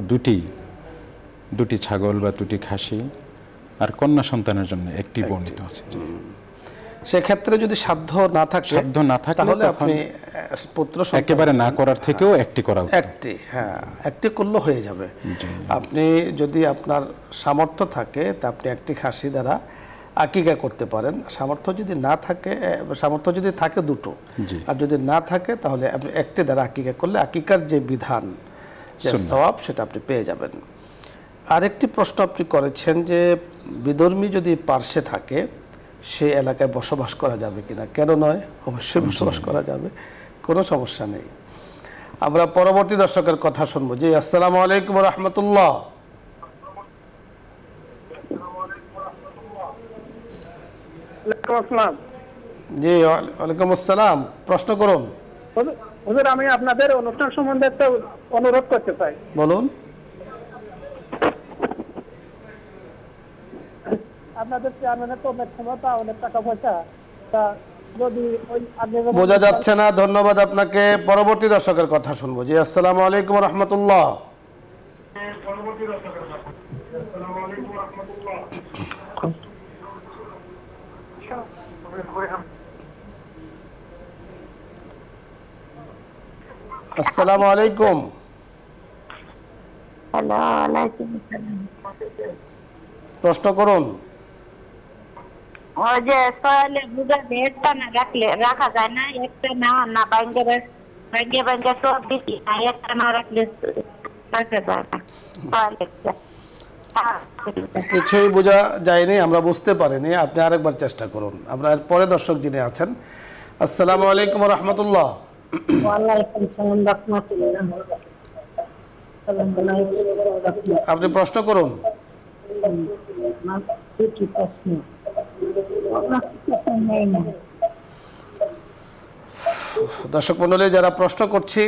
দুটি ছাগল বা দুটি খাসি, আর কন্যা সন্তানের জন্য একটি বর্ণিত আছে। সেক্ষেত্রে যদি সাধ্য না থাকে তাহলে আপনি পুত্র একেবারে না করার থেকেও একটি করা উত্তম। একটি করলে হয়ে যাবে। আপনি যদি আপনার সামর্থ্য থাকে তা আপনি একটি খাসি দ্বারা আকিকা করতে পারেন। সামর্থ্য যদি থাকে দুটো, আর যদি না থাকে তাহলে আপনি একটি দ্বারা আকিকা করলে আকিকার যে বিধান, যে সওয়াব, সেটা আপনি পেয়ে যাবেন। আরেকটি প্রশ্ন আপনি করেছেন যে বিধর্মী যদি পার্শ্বে থাকে সে এলাকায় বসবাস করা যাবে কিনা। কেন নয়, অবশ্যই বসবাস করা যাবে, কোনো সমস্যা নেই। আমরা পরবর্তী দর্শকের কথা শুনবো। জি, আসসালামু আলাইকুম রহমতুল্লাহ। জি, ওয়ালাইকুম আসসালাম। প্রশ্ন করুন। হুজুর, আমি আপনাদের অনুষ্ঠান সম্বন্ধে একটা অনুরোধ করতে চাই। বলুন। আপনাদের চেয়ারম্যানের তো অনেক ক্ষমতা, অনেক টাকা পয়সা, তা যদি ওই বোঝা যাচ্ছে না। ধন্যবাদ আপনাকে। পরবর্তী দর্শকের কথা শুনবো। জি, আসসালামু আলাইকুম রহমতুল্লাহ। আসসালামু আলাইকুম। প্রশ্ন করুন। ওই যে সয়ালে বুঝা ভেটটা না রাখা যায় না, একটা না ব্যাংকে সব দিচ্ছি না, একটা না রাখলে রাখা যায় না। কিছুই বোঝা যায়নি, আমরা বুঝতে পারিনি। আপনি আরেকবার চেষ্টা করুন। আমরা এর পরে দর্শক যিনি আছেন। আসসালামু আলাইকুম রহমতুল্লাহ। আপনি প্রশ্ন করুন। দর্শক মণ্ডলী, যারা প্রশ্ন করছি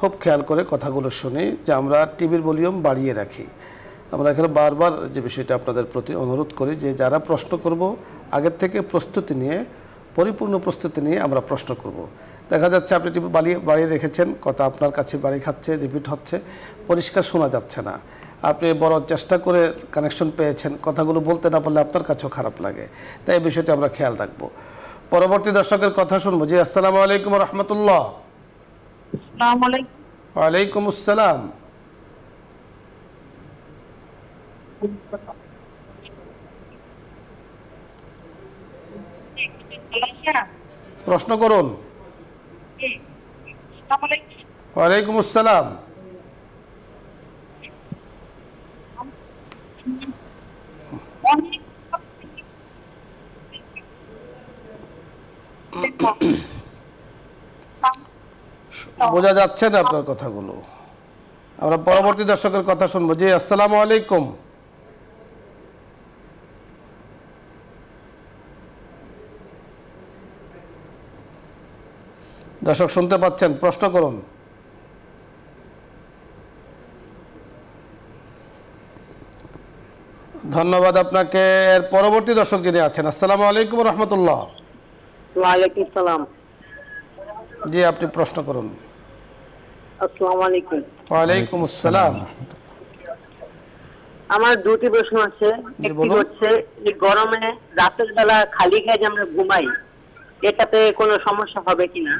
খুব খেয়াল করে কথাগুলো শুনি যে আমরা টিভির ভলিউম বাড়িয়ে রাখি। আমরা এখানে বারবার যে বিষয়টা আপনাদের প্রতি অনুরোধ করি যে যারা প্রশ্ন করব আগের থেকে প্রস্তুতি নিয়ে, পরিপূর্ণ প্রস্তুতি নিয়ে আমরা প্রশ্ন করব। দেখা যাচ্ছে আপনি টিভি বাড়িয়ে রেখেছেন, কথা আপনার কাছে বাড়ি খাচ্ছে, রিপিট হচ্ছে, পরিষ্কার শোনা যাচ্ছে না। আপনি বড় চেষ্টা করে কানেকশন পেয়েছেন, কথাগুলো বলতে না পারলে আপনার কাছেও খারাপ লাগে। তাই এই বিষয়টি আমরা খেয়াল রাখবো। পরবর্তী দর্শকের কথা শুনবো। জি, আসসালামু আলাইকুম রহমতুল্লাহ। ওয়ালাইকুম আসসালাম। প্রশ্ন করুন। ওয়ালাইকুম আসসালাম। বোঝা যাচ্ছে না আপনার কথাগুলো। আমরা পরবর্তী দর্শকের কথা শুনবো। জি, আসসালামু আলাইকুম। দর্শক শুনতে পাচ্ছেন? প্রশ্ন করুন। ধন্যবাদ আপনাকে। এর পরবর্তী দর্শক যিনি আছেন। আসসালামু আলাইকুম রহমতুল্লাহ। ওয়ালাইকুম সালাম। জি, আপনি প্রশ্ন করুন। আসসালামু আলাইকুম। ওয়ালাইকুম আসসালাম। আমার দুটি প্রশ্ন আছে। একটি হচ্ছে এই গরমে রাতের বেলা খালি গায়ে যে আমরা ঘুমাই, এটাতে কোনো সমস্যা হবে কিনা।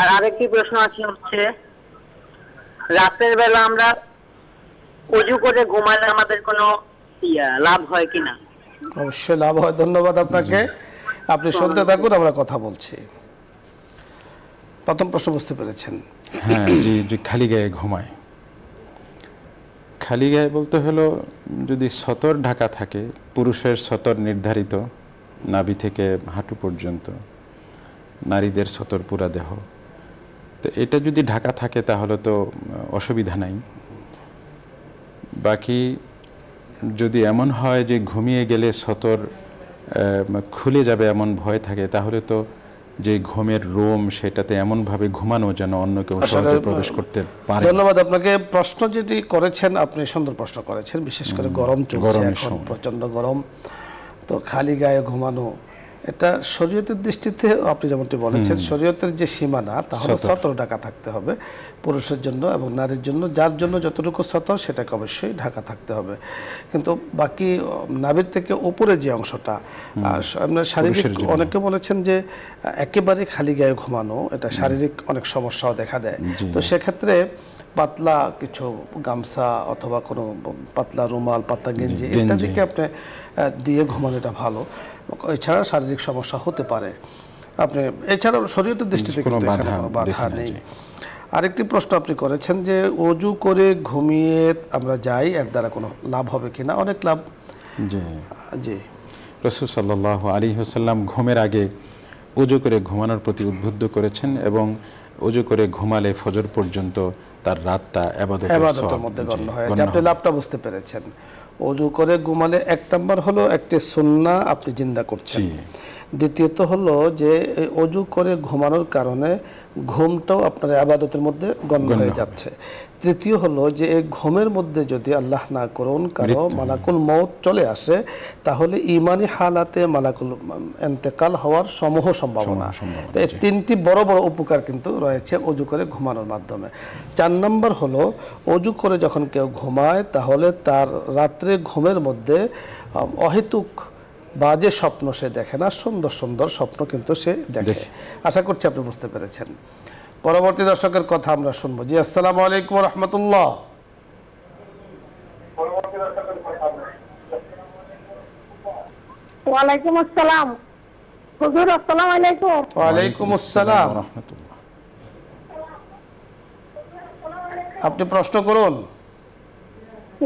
আর আরেকটি প্রশ্ন আছে হচ্ছে রাতের বেলা আমরা ওযু করে ঘুমালে আমাদের কোনো লাভ হয় কিনা। অবশ্যই লাভ হয়। ধন্যবাদ আপনাকে। আপনি শুনতে থাকুন, আমরা কথা বলছি। প্রথম প্রশ্ন বুঝতে পেরেছেন? হ্যাঁ, জি। খালি গায়ে ঘুমায়, খালি গায়ে বলতে হলো যদি সতর ঢাকা থাকে, পুরুষের সতর নির্ধারিত নাভি থেকে হাঁটু পর্যন্ত, নারীদের সতর পুরা দেহ, তো এটা যদি ঢাকা থাকে তাহলে তো অসুবিধা নাই। বাকি যদি এমন হয় যে ঘুমিয়ে গেলে সতর খুলে যাবে এমন ভয় থাকে, তাহলে তো যে ঘুমের রোম সেটাতে এমনভাবে ঘুমানো যেন অন্য কেউ সহজে প্রবেশ করতে পারে। ধন্যবাদ আপনাকে। প্রশ্ন যেটি করেছেন আপনি সুন্দর প্রশ্ন করেছেন। বিশেষ করে গরম চলছে, এখন প্রচণ্ড গরম, তো খালি গায়ে ঘুমানো এটা শরীয়তের দৃষ্টিতে আপনি যেমনটি বলেছেন, শরীয়তের যে সীমানা তাহলে 17 ঢাকা থাকতে হবে পুরুষের জন্য, এবং নারীর জন্য যার জন্য যতটুকু 17 সেটাকে অবশ্যই ঢাকা থাকতে হবে। কিন্তু বাকি নাভির থেকে উপরে যে অংশটা শারীরিক, অনেকে বলেছেন যে একেবারে খালি গায়ে ঘুমানো এটা শারীরিক অনেক সমস্যাও দেখা দেয়। তো সেক্ষেত্রে পাতলা কিছু গামছা অথবা কোনো পাতলা রুমাল, পাতলা গেঞ্জি ইত্যাদিকে আপনি দিয়ে ঘুমানোটা ভালো। এছাড়া শারীরিক সমস্যা হতে পারে, আপনি এছাড়াও শরীয়তের দৃষ্টিতে কিন্তু এখানে কোনো বাধা নেই। আরেকটি প্রশ্ন আপনি করেছেন যে অজু করে ঘুমিয়ে আমরা যাই, এর দ্বারা কোনো লাভ হবে কিনা? অনেক লাভ। জি, রাসূল সাল্লাল্লাহু আলাইহি ওয়াসাল্লাম ঘুমের আগে অজু করে ঘুমানোর প্রতি উদ্বুদ্ধ করেছেন, এবং অজু করে ঘুমালে ফজর পর্যন্ত তার রাতটা ইবাদতের মধ্যে গণ্য হয়। আপনি লাভটা বুঝতে পেরেছেন। অজু করে ঘুমালে এক নাম্বার হলো একটি সুন্নাহ আপনি জিন্দা করছেন, দ্বিতীয়ত হলো যে অজু করে ঘুমানোর কারণে ঘুমটাও আপনার ইবাদতের মধ্যে গণ্য হয়ে যাচ্ছে। তৃতীয় হলো যে এই ঘুমের মধ্যে যদি আল্লাহ না করুন কারো মালাকুল মউত চলে আসে, তাহলে ঈমানি হালাতে মালাকুল ইন্তেকাল হওয়ার সমূহ সম্ভাবনা। তো এই তিনটি বড় বড় উপকার কিন্তু রয়েছে অজু করে ঘুমানোর মাধ্যমে। 4 নম্বর হলো অজু করে যখন কেউ ঘুমায় তাহলে তার রাত্রে ঘুমের মধ্যে অহেতুক বাজে স্বপ্ন সে দেখে না, সুন্দর সুন্দর স্বপ্ন কিন্তু সে দেখে। আশা করছি আপনি বুঝতে পেরেছেন। পরবর্তী দর্শকের কথা আমরা শুনবো। জি, আসসালামু আলাইকুম ওয়া রাহমাতুল্লাহ। ওয়া আলাইকুম আসসালাম। হুজুর আসসালামু আলাইকুম। ওয়া আলাইকুম আসসালাম ওয়া রাহমাতুল্লাহ। আপনি প্রশ্ন করুন।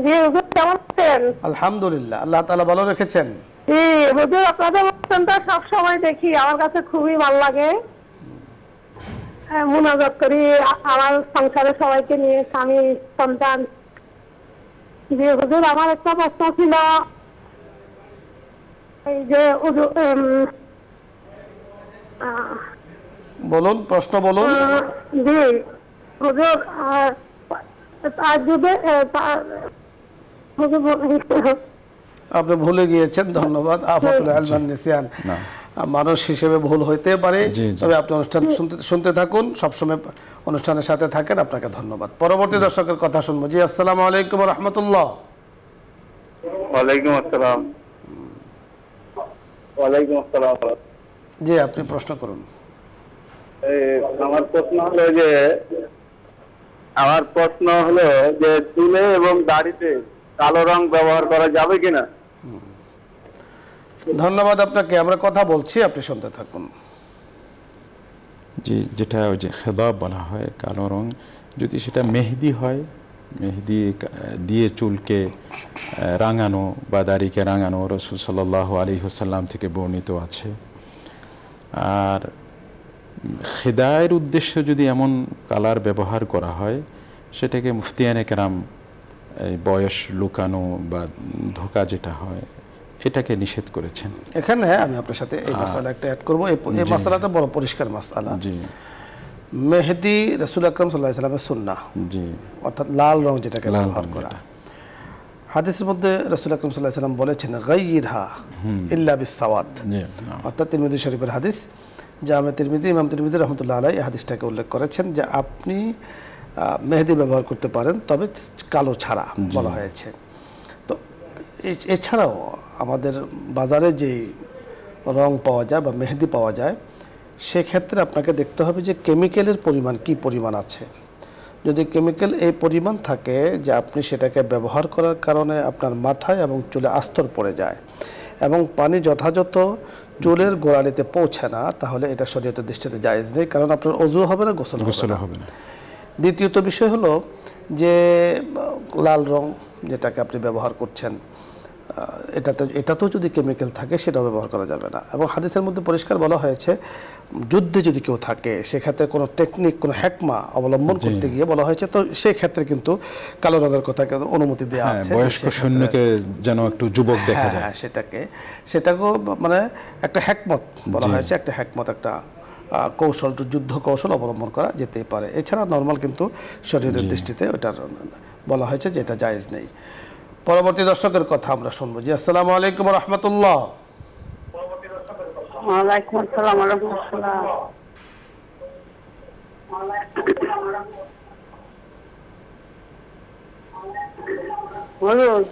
জি হুজুর, কেমন আছেন? আলহামদুলিল্লাহ, আল্লাহ তাআলা ভালো রেখেছেন। জি হুজুর, আপনাদের অনুষ্ঠানটা সব সময় দেখি, আমার কাছে খুবই ভালো লাগে। মুনাজাত করি আমার সংসারের সবাইকে নিয়ে, স্বামী সন্তান। জি হুজুর, আমার একটা প্রশ্ন ছিল, এই যে বলুন, প্রশ্ন বলুন। জি হুজুর, আপনি ভুলে গিয়েছেন, ধন্যবাদ। আফাতুল ইলম নিসিয়ান, মানুষ হিসেবে ভুল হইতে পারে, তবে আপনি অনুষ্ঠান শুনতে থাকুন, সবসময় অনুষ্ঠানের সাথে থাকেন। আপনাকে ধন্যবাদ। পরবর্তী দর্শকের কথা শুনবো। জি, আসসালামু আলাইকুম ওয়া রাহমাতুল্লাহ। ওয়ালাইকুম আসসালাম। ওয়ালাইকুম আসসালাম। জি, আপনি প্রশ্ন করুন। আমার প্রশ্ন হলো যে চুলে এবং দাড়িতে কালো রং ব্যবহার করা যাবে কিনা? ধন্যবাদ আপনাকে, আমরা কথা বলছি, আপনি শুনতে থাকুন। জি, যেটা ওই যে খেদাব বলা হয়, কালো রং, যদি সেটা মেহেদি হয়, মেহেদি দিয়ে চুলকে রাঙানো বা দাড়িকে রাঙানো রাসূল সাল্লাল্লাহু আলাইহি ওয়াসাল্লাম থেকে বর্ণিত আছে। আর খেদায়ের উদ্দেশ্যে যদি এমন কালার ব্যবহার করা হয়, সেটাকে মুফতিয়ানে কেরাম এই বয়স লুকানো বা ধোঁকা যেটা হয়, এটাকে নিষেধ করেছেন। এখানে আমি আপনার সাথে এই মাসআলা একটা অ্যাড করব। এই মাসআলাটা বড় পরিষ্কার মাসআলা। জি, মেহেদি রাসূল আকরাম সাল্লাল্লাহু আলাইহি ওয়াসাল্লামের সুন্নাহ, জি, অর্থাৎ লাল রং যেটাকে ব্যবহার করা। হাদিসের মধ্যে রাসূল আকরাম সাল্লাল্লাহু আলাইহি ওয়াসাল্লাম বলেছেন গায়্যিরহা ইল্লা বিসসাওয়াদ, অর্থাৎ তিরমিজি শরীফের হাদিস। জামে তিরমিজি, ইমাম তিরমিজি রাহমাতুল্লাহ আলাইহি এই হাদিসটাকে উল্লেখ করেছেন যে আপনি মেহেদি ব্যবহার করতে পারেন, তবে কালো ছাড়া বলা হয়েছে। তো এছাড়াও আমাদের বাজারে যে রং পাওয়া যায় বা মেহেদি পাওয়া যায়, সেক্ষেত্রে আপনাকে দেখতে হবে যে কেমিক্যালের পরিমাণ কি পরিমাণ আছে। যদি কেমিক্যাল এই পরিমাণ থাকে যে আপনি সেটাকে ব্যবহার করার কারণে আপনার মাথায় এবং চুলে আস্তর পড়ে যায় এবং পানি যথাযথ চুলের গোড়ালিতে পৌঁছে না, তাহলে এটা শরীয়তের দৃষ্টিতে জায়েজ নেই, কারণ আপনার ওযু হবে না, গোসল হবে না। দ্বিতীয়ত বিষয় হলো যে লাল রং যেটাকে আপনি ব্যবহার করছেন, এটাতেও যদি কেমিক্যাল থাকে সেটাও ব্যবহার করা যাবে না। এবং হাদিসের মধ্যে পরিষ্কার বলা হয়েছে যুদ্ধে যদি কেউ থাকে, সেক্ষেত্রে কোনো টেকনিক, কোনো হ্যাকমা অবলম্বন করতে গিয়ে বলা হয়েছে, তো সেই ক্ষেত্রে কিন্তু কালো রঙের কথা অনুমতি দেওয়া আছে। বয়স্ক সৈন্যকে যেন একটু যুবক দেখা যায়, সেটাকেও মানে একটা হ্যাকমত বলা হয়েছে, একটা হ্যাকমত, একটা কৌশল, যুদ্ধ কৌশল অবলম্বন করা যেতেই পারে। এছাড়া নর্মাল কিন্তু শরীরের দৃষ্টিতে ওইটার বলা হয়েছে যে এটা জায়েজ নেই। পরবর্তী দর্শকের কথা আমরা শুনবো। জি, আসসালামু আলাইকুম ওয়া রাহমাতুল্লাহ। ওয়ালাইকুম আসসালাম ওয়া রাহমাতুল্লাহ। বলুন।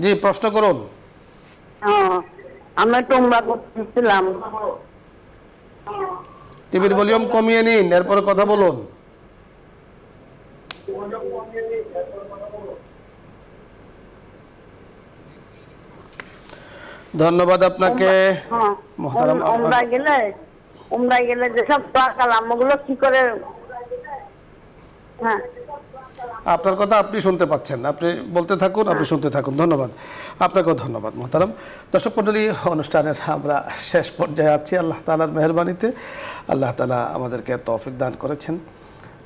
জি, প্রশ্ন করুন। আমরা তো উমরা করতেছিলাম। টিভির ভলিউম কমিয়ে নিন, এরপরে কথা বলুন। ধন্যবাদ আপনাকে মোহতারাম। উমরায় গেলে যেসব কালামগুলো কি করে? হ্যাঁ, আপনার কথা আপনি শুনতে পাচ্ছেন, আপনি বলতে থাকুন, আপনি শুনতে থাকুন। ধন্যবাদ আপনাকেও, ধন্যবাদ মোহতারাম। দর্শক মণ্ডলী, অনুষ্ঠানের আমরা শেষ পর্যায়ে আছি। আল্লাহ তাআলার মেহেরবানিতে আল্লাহ তাআলা আমাদেরকে তৌফিক দান করেছেন।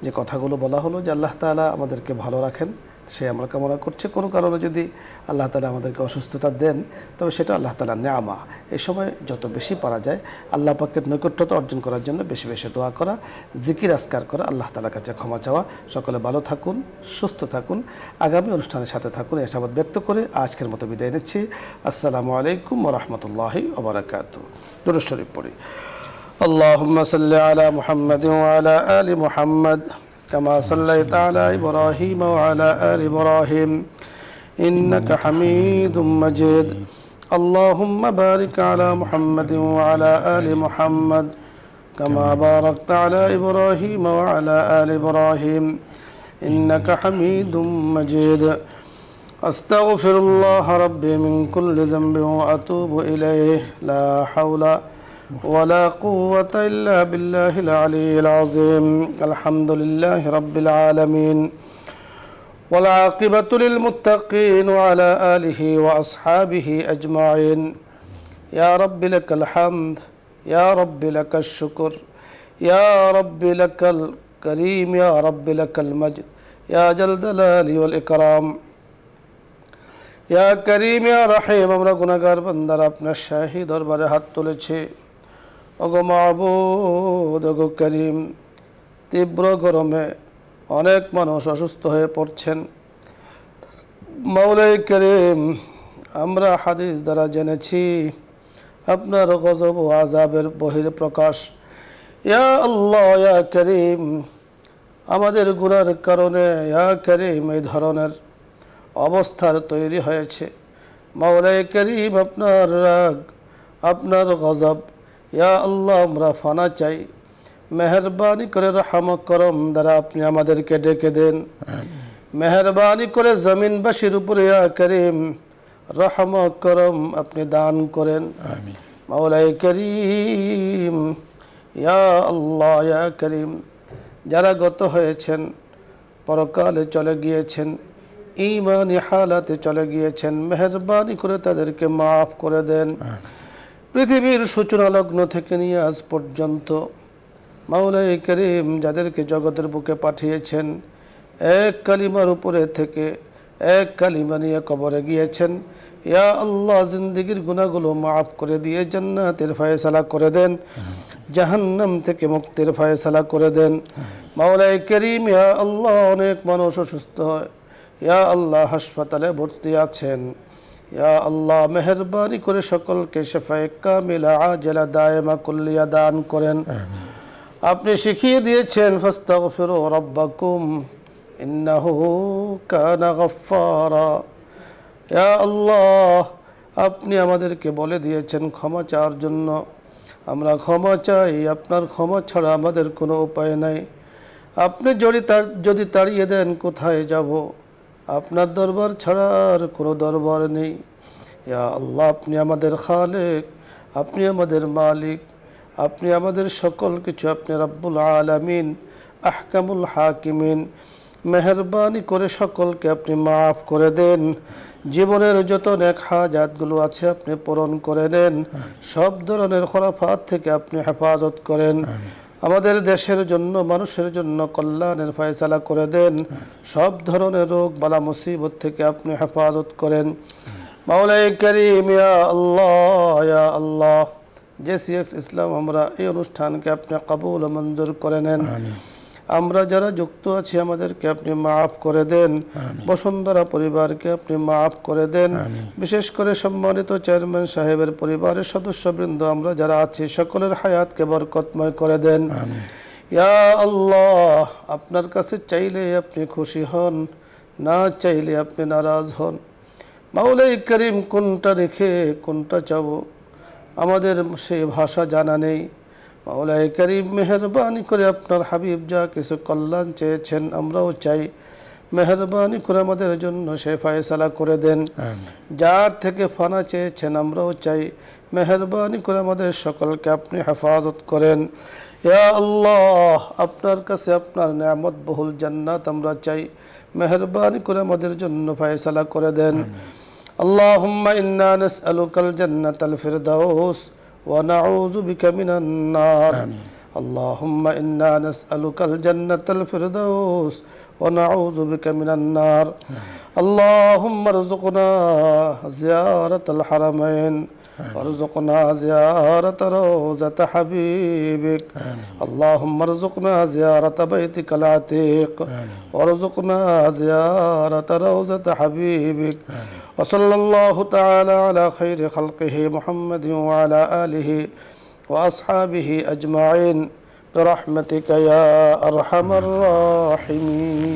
যে কথাগুলো বলা হলো যে আল্লাহ তাআলা আমাদেরকে ভালো রাখেন, সে আমরা কামনা করছি। কোনো কারণে যদি আল্লাহ তাআলা আমাদেরকে অসুস্থতা দেন, তবে সেটা আল্লাহ তাআলার নেয়ামা। এই সময় যত বেশি পারা যায় আল্লাহ পাকের নৈকট্যতা অর্জন করার জন্য বেশি বেশি দোয়া করা, জিকির আজকার করা, আল্লাহ তাআলার কাছে ক্ষমা চাওয়া। সকলে ভালো থাকুন, সুস্থ থাকুন, আগামী অনুষ্ঠানের সাথে থাকুন, এই আশাবাদ ব্যক্ত করে আজকের মতো বিদায় নিচ্ছি। আসসালামু আলাইকুম ওয়া রাহমাতুল্লাহি ওয়া বারাকাতুহু। দুরূদ শরীফ পড়ি। আল্লাহুম্মা সাল্লি আলা মুহাম্মাদিন ওয়া আলা আলি মুহাম্মাদ كما صليت على إبراهيم وعلى آل إبراهيم إنك حميد مجيد. اللهم بارك على محمد وعلى آل محمد كما باركت على إبراهيم وعلى آل إبراهيم إنك حميد مجيد. أستغفر الله ربي من كل ذنب وأتوب إليه. لا حول ولا قوة إلا بالله العلي العظيم. الحمد لله رب العالمين والعاقبة للمتقين وعلى آله وأصحابه أجمعين. يا رب لك الحمد، يا رب لك الشكر، يا رب لك الكريم، يا رب لك المجد، يا جل الجلال والإكرام. يا كريم يا رحيم. আমরা গুনাহগার বান্দারা আপনার শাহী দরবারে হাত তুলেছি। ওগো মাবুদ, ওগো করিম, তীব্র গরমে অনেক মানুষ অসুস্থ হয়ে পড়ছেন। মাওলাই করিম, আমরা হাদিস দ্বারা জেনেছি আপনার গজব ও আযাবের বহির প্রকাশ। ইয়া আল্লাহ, ইয়া করিম, আমাদের গুনার কারণে ইয়া করিম এই ধরনের অবস্থার তৈরি হয়েছে। মাওলাই করিম, আপনার রাগ, আপনার গজব, ইয়া আল্লাহ আমরা ফানা চাই। মেহরবানি করে রহম করম দ্বারা আপনি আমাদেরকে ডেকে দেন। মেহরবানি করে জমিনবাসীর উপরে ইয়া করিম রহম করম আপনি দান করেন। মাওলাই করিম, ইয়া আল্লাহ, ইয়া করিম, যারা গত হয়েছেন, পরকালে চলে গিয়েছেন, ঈমানি হালাতে চলে গিয়েছেন, মেহরবানি করে তাদেরকে মাফ করে দেন। পৃথিবীর সূচনা লগ্ন থেকে নিয়ে আজ পর্যন্ত মাওলাই করিম যাদেরকে জগতের বুকে পাঠিয়েছেন, এক কালিমার উপরে থেকে এক কালিমা নিয়ে কবরে গিয়েছেন। ইয়া আল্লাহ, জিন্দেগির গুনাহগুলো মাফ করে দিয়ে জান্নাতের ফয়সালা করে দেন, জাহান্নাম থেকে মুক্তির ফয়সালা করে দেন। মাওলাই করিম, ইয়া আল্লাহ, অনেক মানুষ অসুস্থ হয়, ইয়া আল্লাহ হাসপাতালে ভর্তি আছেন। ইয়া আল্লাহ, মেহরবানি করে সকলকে শিফায়ে কামিলা আজলা দায়েমা কুল্লিয়া দান করেন। আপনি শিখিয়ে দিয়েছেন ফাস্তাগফিরু রাব্বাকুম ইন্নাহু কানা গাফফারা। ইয়া আল্লাহ, আপনি আমাদেরকে বলে দিয়েছেন ক্ষমা চাওয়ার জন্য। আমরা ক্ষমা চাই, আপনার ক্ষমা ছাড়া আমাদের কোনো উপায় নাই। আপনি যদি তাড়িয়ে দেন কোথায় যাব? আপনার দরবার ছাড়া আর কোনো দরবার নেই। ইয়া আল্লাহ, আপনি আমাদের খালেক, আপনি আমাদের মালিক, আপনি আমাদের সকল কিছু, আপনি রব্বুল আলামিন, আহকামুল হাকিমিন। মেহরবানি করে সকলকে আপনি মাফ করে দেন। জীবনের যত নেক হাজাতগুলো আছে আপনি পূরণ করে নেন। সব ধরনের খরাফাত থেকে আপনি হেফাজত করেন। আমাদের দেশের জন্য, মানুষের জন্য কল্যাণের ফয়সালা করে দেন। সব ধরনের রোগ বালা মুসিবত থেকে আপনি হেফাজত করেন। মাওলাই করিম, ইয়া আল্লাহ, ইয়া আল্লাহ, জেসিএক্স ইসলাম আমরা এই অনুষ্ঠানকে আপনি কবুল ও মঞ্জুর করে নেন। আমরা যারা যুক্ত আছি আমাদেরকে আপনি মাফ করে দেন, বসুন্ধরা পরিবারকে আপনি মাফ করে দেন, বিশেষ করে সম্মানিত চেয়ারম্যান সাহেবের পরিবারের সদস্যবৃন্দ আমরা যারা আছি সকলের হায়াতকে বরকতময় করে দেন। ইয়া আল্লাহ, আপনার কাছে চাইলে আপনি খুশি হন, না চাইলে আপনি নারাজ হন। মাওলাই করিম কোনটা রেখে কোনটা চাবো আমাদের সেই ভাষা জানা নেই। মাওলাই করিম মেহরবানি করে আপনার হাবিব যা কিছু কল্যাণ চেয়েছেন আমরাও চাই, মেহরবানি করে আমাদের জন্য সে ফয়সালা করে দেন। যার থেকে ফানা চেয়েছেন আমরাও চাই, মেহরবানি করে আমাদের সকলকে আপনি হেফাজত করেন। ইয়া আল্লাহ, আপনার কাছে আপনার নেয়ামত বহুল জান্নাত আমরা চাই, মেহরবানি করে আমাদের জন্য ফয়সালা করে দেন। আল্লাহুম্মা ইন্না নাসআলুকাল জান্নাতাল ফিরদাউস ওয়া নাউযু বিকা মিনান নার। আল্লাহুম্মা ইন্না নাসআলুকাল জান্নাতাল ফিরদাউস ওয়া নাউযু বিকা মিনান নার। আল্লাহুম্মা রযুকনা জিয়ারাতাল হারামাইন وارزقنا زيارة روضة حبيبك. اللهم ارزقنا زيارة بيتك العتيق وارزقنا زيارة روضة حبيبك. وصلى الله تعالى على خير خلقه محمد وعلى آله وأصحابه أجمعين برحمتك يا أرحم الراحمين.